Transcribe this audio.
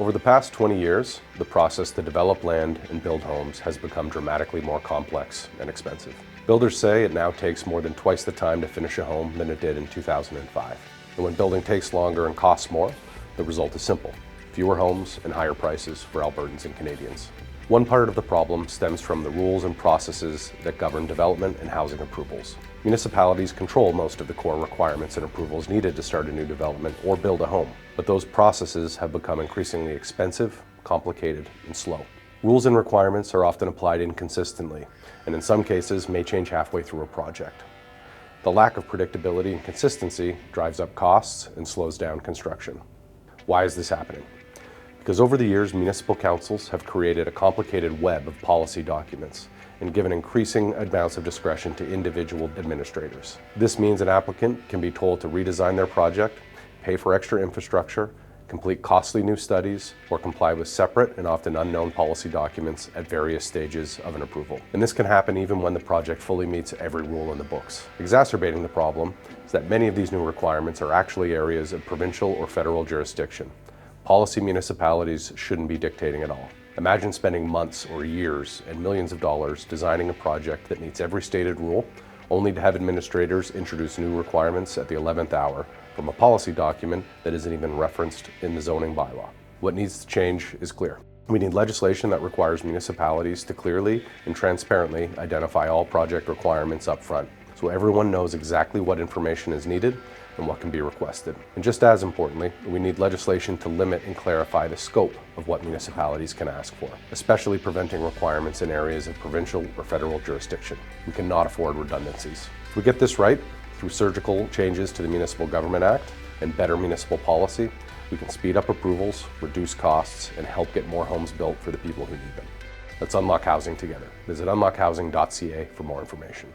Over the past 20 years, the process to develop land and build homes has become dramatically more complex and expensive. Builders say it now takes more than twice the time to finish a home than it did in 2005. And when building takes longer and costs more, the result is simple: fewer homes and higher prices for Albertans and Canadians. One part of the problem stems from the rules and processes that govern development and housing approvals. Municipalities control most of the core requirements and approvals needed to start a new development or build a home, but those processes have become increasingly expensive, complicated, and slow. Rules and requirements are often applied inconsistently, and in some cases may change halfway through a project. The lack of predictability and consistency drives up costs and slows down construction. Why is this happening? Because over the years, municipal councils have created a complicated web of policy documents and given increasing amounts of discretion to individual administrators. This means an applicant can be told to redesign their project, pay for extra infrastructure, complete costly new studies, or comply with separate and often unknown policy documents at various stages of an approval. And this can happen even when the project fully meets every rule in the books. Exacerbating the problem is that many of these new requirements are actually areas of provincial or federal jurisdiction. Policy municipalities shouldn't be dictating at all. Imagine spending months or years and millions of dollars designing a project that meets every stated rule, only to have administrators introduce new requirements at the 11th hour from a policy document that isn't even referenced in the zoning bylaw. What needs to change is clear. We need legislation that requires municipalities to clearly and transparently identify all project requirements up front, so everyone knows exactly what information is needed and what can be requested. And just as importantly, we need legislation to limit and clarify the scope of what municipalities can ask for, especially preventing requirements in areas of provincial or federal jurisdiction. We cannot afford redundancies. If we get this right, through surgical changes to the Municipal Government Act and better municipal policy, we can speed up approvals, reduce costs, and help get more homes built for the people who need them. Let's unlock housing together. Visit unlockhousing.ca for more information.